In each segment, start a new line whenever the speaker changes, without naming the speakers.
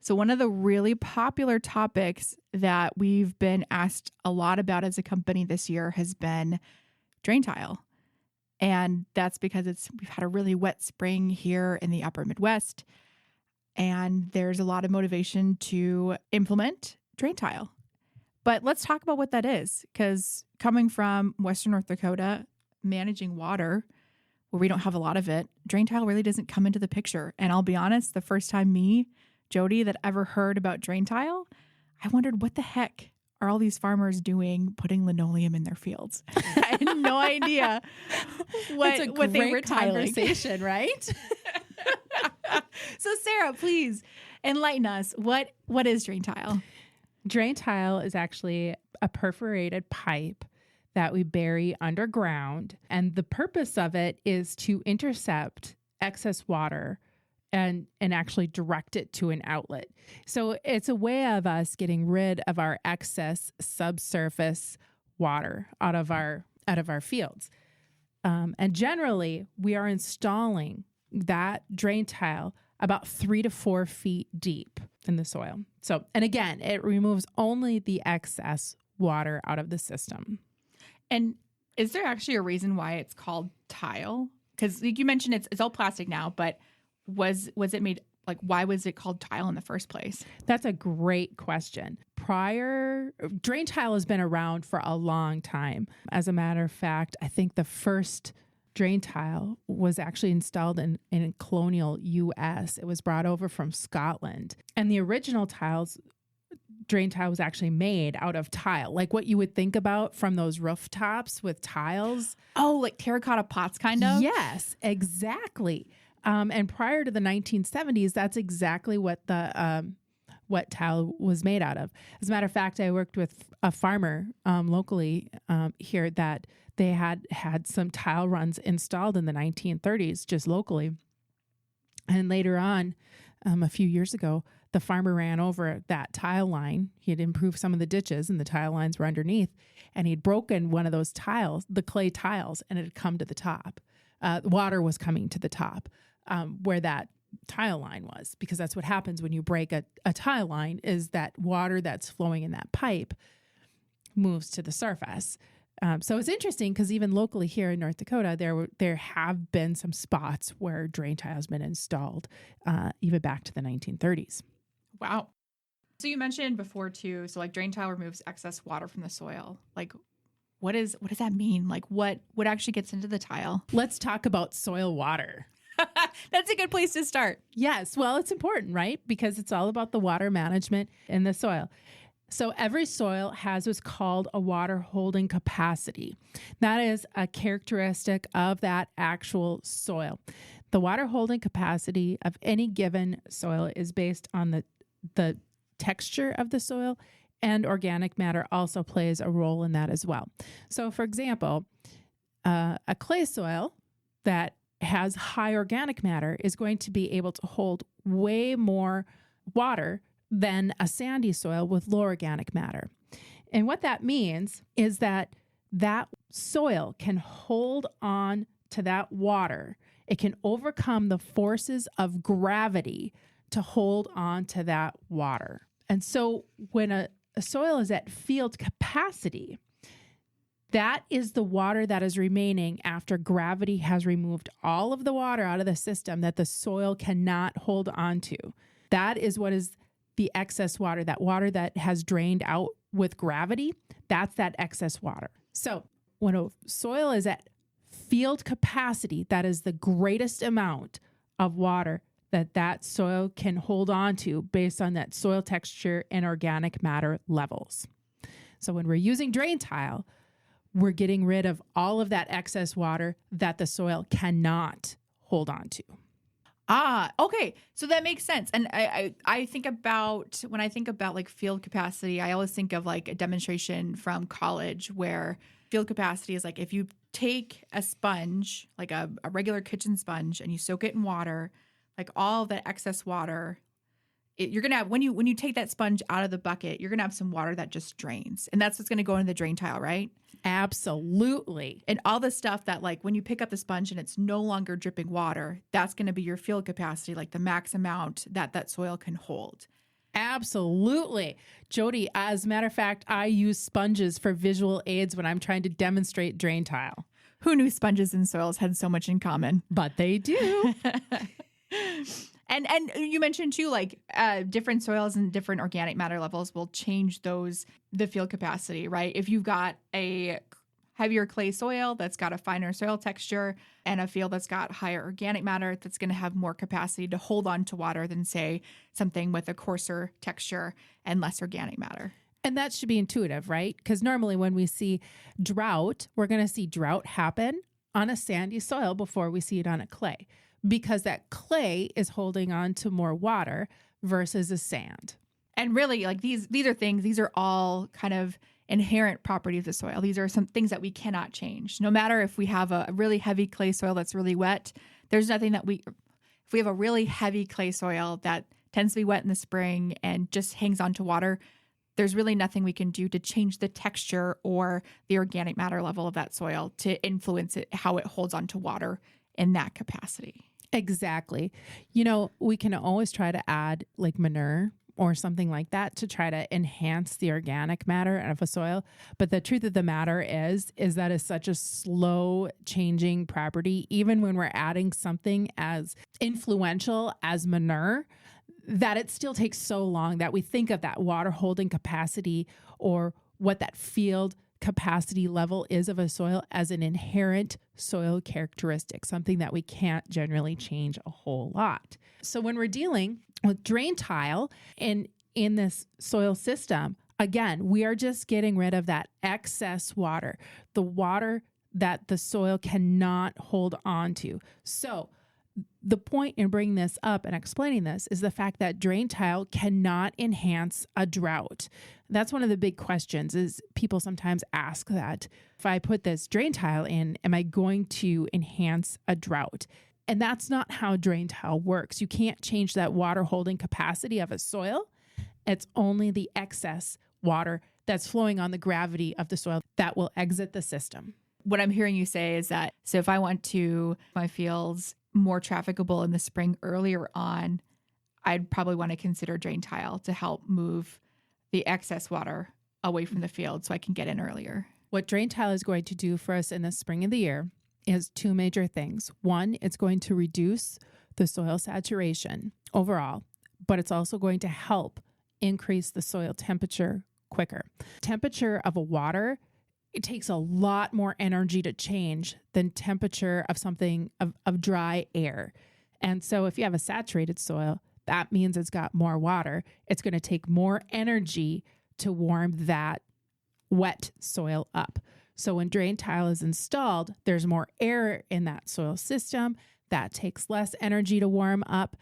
So one of the really popular topics that we've been asked a lot about as a company this year has been drain tile. And that's because we've had a really wet spring here in the upper Midwest. And there's a lot of motivation to implement drain tile. But let's talk about what that is, because coming from Western North Dakota, managing water where we don't have a lot of it, drain tile really doesn't come into the picture. And I'll be honest, the first time Jodi, that ever heard about drain tile, I wondered what the heck are all these farmers doing putting linoleum in their fields? I had no idea what they were tiling.
Conversation, right?
So Sarah, please enlighten us. What is drain tile?
Drain tile is actually a perforated pipe that we bury underground. And the purpose of it is to intercept excess water and actually direct it to an outlet. So it's a way of us getting rid of our excess subsurface water out of our fields. And generally, we are installing that drain tile about 3 to 4 feet deep in the soil. So, and again, it removes only the excess water out of the system.
And is there actually a reason why it's called tile? Because like you mentioned, it's all plastic now, but was it made, like, why was it called tile in the first place?
That's a great question. Drain tile has been around for a long time. As a matter of fact, I think the first drain tile was actually installed in colonial U.S. It was brought over from Scotland. And the original drain tile was actually made out of tile, like what you would think about from those rooftops with tiles.
Oh, like terracotta pots, kind of?
Yes, exactly. And prior to the 1970s, that's exactly what what tile was made out of. As a matter of fact, I worked with a farmer locally here that they had some tile runs installed in the 1930s, just locally. And later on, a few years ago, the farmer ran over that tile line. He had improved some of the ditches and the tile lines were underneath. And he'd broken one of those tiles, the clay tiles, and it had come to the top. Water was coming to the top where that tile line was, because that's what happens when you break a tile line, is that water that's flowing in that pipe moves to the surface. So it's interesting because even locally here in North Dakota, there have been some spots where drain tile has been installed, even back to the 1930s.
Wow. So you mentioned before too, so like drain tile removes excess water from the soil. Like, what does that mean? Like what actually gets into the tile?
Let's talk about soil water.
That's a good place to start.
Yes. Well, it's important, right? Because it's all about the water management in the soil. So every soil has what's called a water holding capacity. That is a characteristic of that actual soil. The water holding capacity of any given soil is based on the texture of the soil, and organic matter also plays a role in that as well. So for example, a clay soil that has high organic matter is going to be able to hold way more water than a sandy soil with low organic matter. And what that means is that soil can hold on to that water. It can overcome the forces of gravity to hold on to that water. And so when a soil is at field capacity, that is the water that is remaining after gravity has removed all of the water out of the system that the soil cannot hold on to. That is what is the excess water, that water that has drained out with gravity. That's that excess water. So when a soil is at field capacity, that is the greatest amount of water that soil can hold on to based on that soil texture and organic matter levels. So when we're using drain tile, we're getting rid of all of that excess water that the soil cannot hold on to.
Ah, okay. So that makes sense. And I think about, when I think about like field capacity, I always think of like a demonstration from college where field capacity is like if you take a sponge, like a regular kitchen sponge, and you soak it in water, like all that excess water, you're going to have, when you take that sponge out of the bucket, you're going to have some water that just drains. And that's what's going to go into the drain tile, right?
Absolutely.
And all the stuff that, like, when you pick up the sponge and it's no longer dripping water, that's going to be your field capacity, like the max amount that soil can hold.
Absolutely. Jodi, as a matter of fact, I use sponges for visual aids when I'm trying to demonstrate drain tile.
Who knew sponges and soils had so much in common?
But they do.
And you mentioned too, like different soils and different organic matter levels will change the field capacity, right? If you've got a heavier clay soil that's got a finer soil texture and a field that's got higher organic matter, that's going to have more capacity to hold on to water than, say, something with a coarser texture and less organic matter.
And that should be intuitive, right? Because normally when we see drought, we're going to see drought happen on a sandy soil before we see it on a clay, because that clay is holding on to more water versus a sand.
And really, like these are all kind of inherent properties of the soil. These are some things that we cannot change. No matter if we have a really heavy clay soil that's really wet, there's nothing that if we have a really heavy clay soil that tends to be wet in the spring and just hangs on to water, there's really nothing we can do to change the texture or the organic matter level of that soil to influence it, how it holds on to water in that capacity.
Exactly. We can always try to add like manure or something like that to try to enhance the organic matter of a soil. But the truth of the matter is that is such a slow changing property, even when we're adding something as influential as manure, that it still takes so long that we think of that water holding capacity or what that field capacity level is of a soil as an inherent soil characteristic, something that we can't generally change a whole lot. So when we're dealing with drain tile in this soil system, again, we are just getting rid of that excess water, the water that the soil cannot hold on to. So the point in bringing this up and explaining this is the fact that drain tile cannot enhance a drought. That's one of the big questions is people sometimes ask that if I put this drain tile in, am I going to enhance a drought? And that's not how drain tile works. You can't change that water holding capacity of a soil. It's only the excess water that's flowing on the gravity of the soil that will exit the system.
What I'm hearing you say is that, so if I want to my fields more trafficable in the spring earlier on, I'd probably want to consider drain tile to help move the excess water away from the field so I can get in earlier.
What drain tile is going to do for us in the spring of the year is two major things. One, it's going to reduce the soil saturation overall, but it's also going to help increase the soil temperature quicker. Temperature of a water, it takes a lot more energy to change than temperature of something of dry air. And so if you have a saturated soil, that means it's got more water. It's going to take more energy to warm that wet soil up. So when drain tile is installed, there's more air in that soil system. That takes less energy to warm up,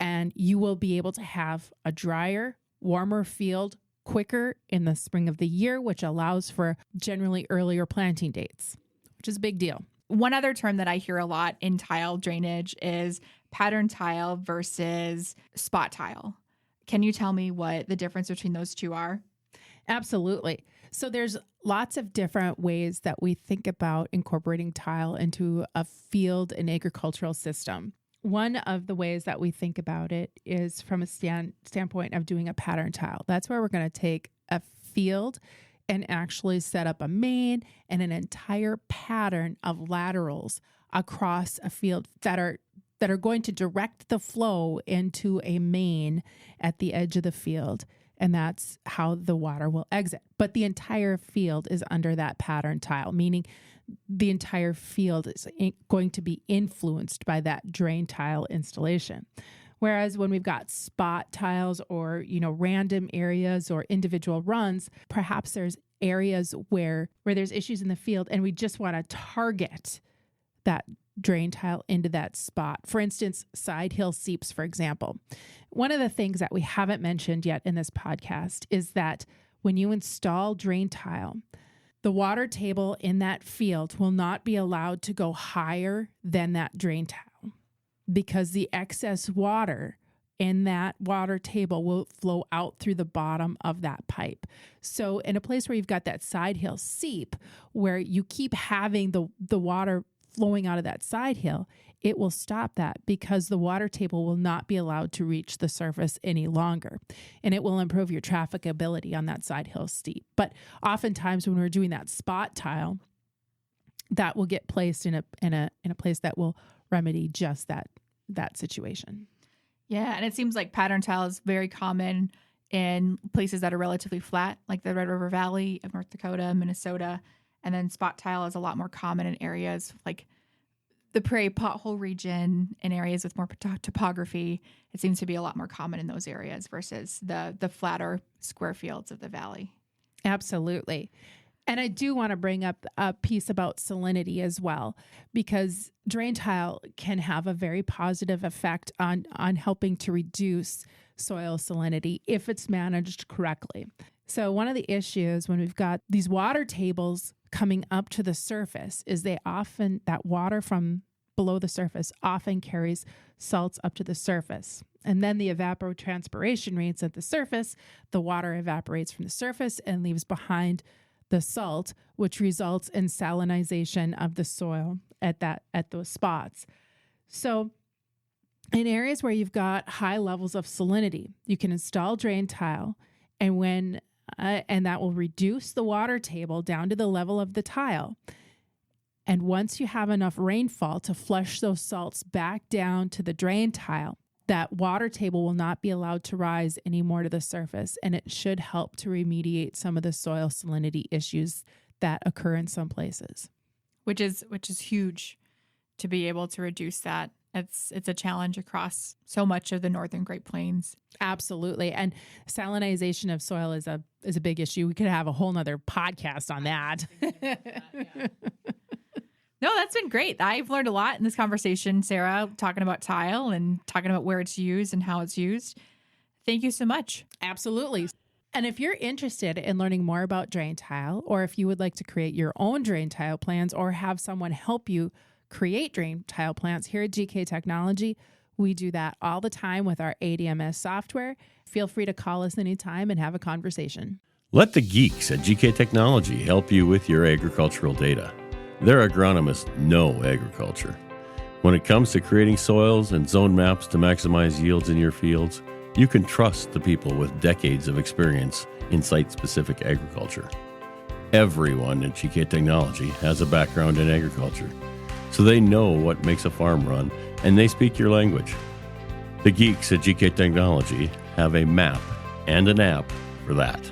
and you will be able to have a drier, warmer field quicker in the spring of the year, which allows for generally earlier planting dates, which is a big deal.
One other term that I hear a lot in tile drainage is pattern tile versus spot tile. Can you tell me what the difference between those two are?
Absolutely. So there's lots of different ways that we think about incorporating tile into a field and agricultural system. One of the ways that we think about it is from a standpoint of doing a pattern tile. That's where we're going to take a field and actually set up a main and an entire pattern of laterals across a field that are going to direct the flow into a main at the edge of the field. And that's how the water will exit. But the entire field is under that pattern tile, meaning the entire field is going to be influenced by that drain tile installation. Whereas when we've got spot tiles or, random areas or individual runs, perhaps there's areas where there's issues in the field and we just want to target that drain tile into that spot. For instance, side hill seeps, for example. One of the things that we haven't mentioned yet in this podcast is that when you install drain tile, the water table in that field will not be allowed to go higher than that drain tile because the excess water in that water table will flow out through the bottom of that pipe. So in a place where you've got that side hill seep, where you keep having the water flowing out of that side hill, it will stop that because the water table will not be allowed to reach the surface any longer. And it will improve your trafficability on that side hill steep. But oftentimes when we're doing that spot tile, that will get placed in a place that will remedy just that situation.
Yeah, and it seems like pattern tile is very common in places that are relatively flat, like the Red River Valley of North Dakota, Minnesota. And then spot tile is a lot more common in areas like the Prairie Pothole region, in areas with more topography. It seems to be a lot more common in those areas versus the flatter square fields of the valley.
Absolutely. And I do want to bring up a piece about salinity as well, because drain tile can have a very positive effect on helping to reduce soil salinity if it's managed correctly. So one of the issues when we've got these water tables coming up to the surface is that water from below the surface often carries salts up to the surface. And then the evapotranspiration rates at the surface, the water evaporates from the surface and leaves behind the salt, which results in salinization of the soil at those spots. So in areas where you've got high levels of salinity, you can install drain tile, and that will reduce the water table down to the level of the tile. And once you have enough rainfall to flush those salts back down to the drain tile, that water table will not be allowed to rise anymore to the surface, and it should help to remediate some of the soil salinity issues that occur in some places.
Which is huge to be able to reduce that. It's a challenge across so much of the northern Great Plains.
Absolutely. And salinization of soil is a big issue. We could have a whole nother podcast on that.
No, that's been great. I've learned a lot in this conversation, Sarah, talking about tile and talking about where it's used and how it's used. Thank you so much.
Absolutely. And if you're interested in learning more about drain tile, or if you would like to create your own drain tile plans or have someone help you create drain tile plans, here at GK Technology, we do that all the time with our ADMS software. Feel free to call us anytime and have a conversation.
Let the geeks at GK Technology help you with your agricultural data. Their agronomists know agriculture. When it comes to creating soils and zone maps to maximize yields in your fields, you can trust the people with decades of experience in site-specific agriculture. Everyone at GK Technology has a background in agriculture, so they know what makes a farm run, and they speak your language. The geeks at GK Technology have a map and an app for that.